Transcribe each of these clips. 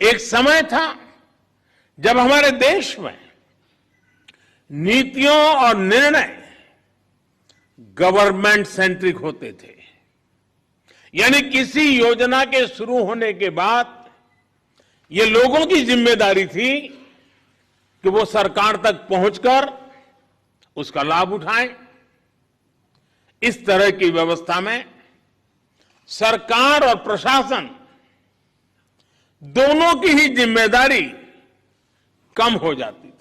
एक समय था जब हमारे देश में नीतियों और निर्णय गवर्नमेंट सेंट्रिक होते थे, यानी किसी योजना के शुरू होने के बाद ये लोगों की जिम्मेदारी थी कि वो सरकार तक पहुंचकर उसका लाभ उठाएं। इस तरह की व्यवस्था में सरकार और प्रशासन दोनों की ही जिम्मेदारी कम हो जाती थी।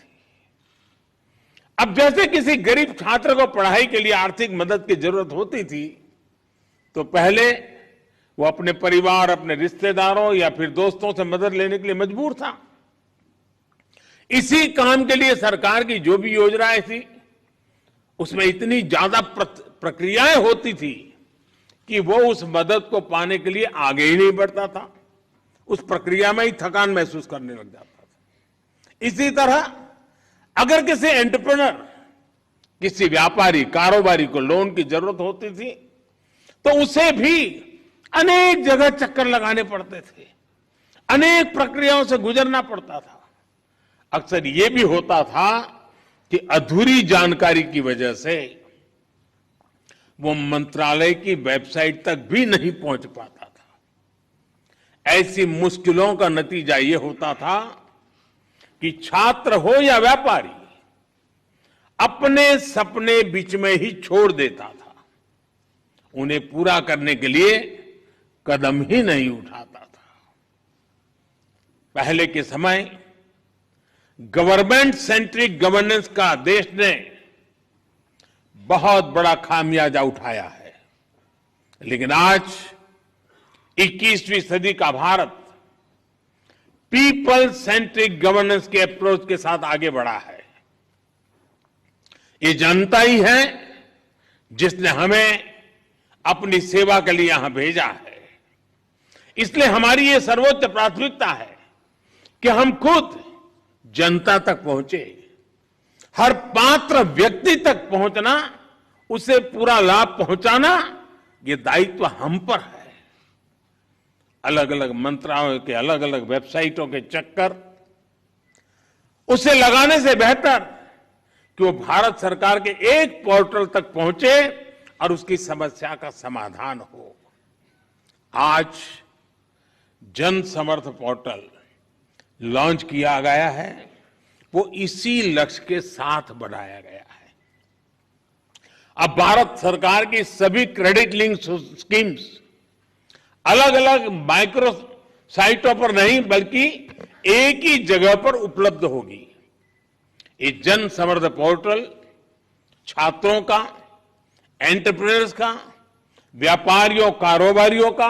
अब जैसे किसी गरीब छात्र को पढ़ाई के लिए आर्थिक मदद की जरूरत होती थी, तो पहले वो अपने परिवार, अपने रिश्तेदारों या फिर दोस्तों से मदद लेने के लिए मजबूर था। इसी काम के लिए सरकार की जो भी योजनाएं थी, उसमें इतनी ज्यादा प्रक्रियाएं होती थी कि वो उस मदद को पाने के लिए आगे ही नहीं बढ़ता था, उस प्रक्रिया में ही थकान महसूस करने लग जाता था। इसी तरह अगर किसी एंटरप्रेन्योर, किसी व्यापारी, कारोबारी को लोन की जरूरत होती थी, तो उसे भी अनेक जगह चक्कर लगाने पड़ते थे, अनेक प्रक्रियाओं से गुजरना पड़ता था। अक्सर ये भी होता था कि अधूरी जानकारी की वजह से वो मंत्रालय की वेबसाइट तक भी नहीं पहुंच पाता था। ऐसी मुश्किलों का नतीजा ये होता था कि छात्र हो या व्यापारी अपने सपने बीच में ही छोड़ देता था, उन्हें पूरा करने के लिए कदम ही नहीं उठाता था। पहले के समय गवर्नमेंट सेंट्रिक गवर्नेंस का देश ने बहुत बड़ा खामियाजा उठाया है, लेकिन आज 21वीं सदी का भारत पीपल सेंट्रिक गवर्नेंस के अप्रोच के साथ आगे बढ़ा है। ये जनता ही है जिसने हमें अपनी सेवा के लिए यहां भेजा है। इसलिए हमारी ये सर्वोच्च प्राथमिकता है कि हम खुद जनता तक पहुंचे, हर पात्र व्यक्ति तक पहुंचना, उसे पूरा लाभ पहुंचाना, ये दायित्व हम पर है। अलग अलग मंत्रालयों के अलग अलग वेबसाइटों के चक्कर, उसे लगाने से बेहतर कि वो भारत सरकार के एक पोर्टल तक पहुंचे और उसकी समस्या का समाधान हो। आज जन समर्थ पोर्टल लॉन्च किया गया है, वो इसी लक्ष्य के साथ बनाया गया है। अब भारत सरकार की सभी क्रेडिट लिंक स्कीम्स अलग अलग माइक्रो साइटों पर नहीं, बल्कि एक ही जगह पर उपलब्ध होगी। ये जन समर्थ पोर्टल छात्रों का, एंटरप्रेन्योर्स का, व्यापारियों, कारोबारियों का,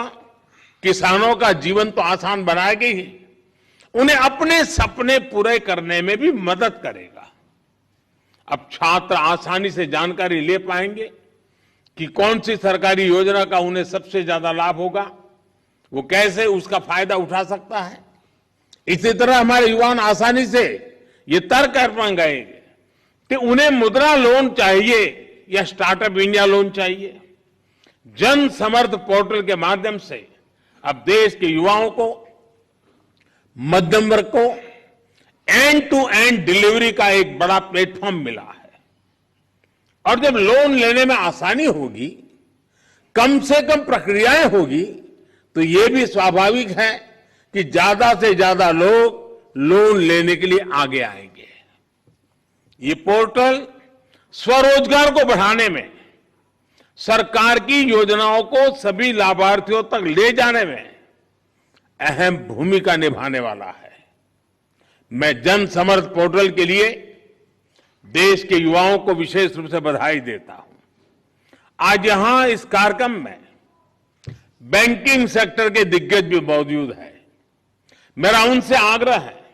किसानों का जीवन तो आसान बनाएगी ही, उन्हें अपने सपने पूरे करने में भी मदद करेगा। अब छात्र आसानी से जानकारी ले पाएंगे कि कौन सी सरकारी योजना का उन्हें सबसे ज्यादा लाभ होगा, वो कैसे उसका फायदा उठा सकता है। इसी तरह हमारे युवा आसानी से ये तय कर पाएंगे कि उन्हें मुद्रा लोन चाहिए या स्टार्टअप इंडिया लोन चाहिए। जन समर्थ पोर्टल के माध्यम से अब देश के युवाओं को, मध्यम वर्ग को एंड टू एंड डिलीवरी का एक बड़ा प्लेटफॉर्म मिला है। और जब लोन लेने में आसानी होगी, कम से कम प्रक्रियाएं होगी, तो यह भी स्वाभाविक है कि ज्यादा से ज्यादा लोग लोन लेने के लिए आगे आएंगे। ये पोर्टल स्वरोजगार को बढ़ाने में, सरकार की योजनाओं को सभी लाभार्थियों तक ले जाने में अहम भूमिका निभाने वाला है। मैं जन समर्थ पोर्टल के लिए देश के युवाओं को विशेष रूप से बधाई देता हूं। आज यहां इस कार्यक्रम में बैंकिंग सेक्टर के दिग्गज भी मौजूद हैं। मेरा उनसे आग्रह है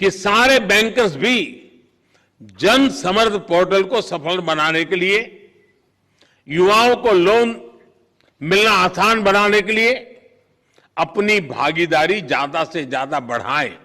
कि सारे बैंकर्स भी जन समर्थ पोर्टल को सफल बनाने के लिए, युवाओं को लोन मिलना आसान बनाने के लिए अपनी भागीदारी ज्यादा से ज्यादा बढ़ाएं।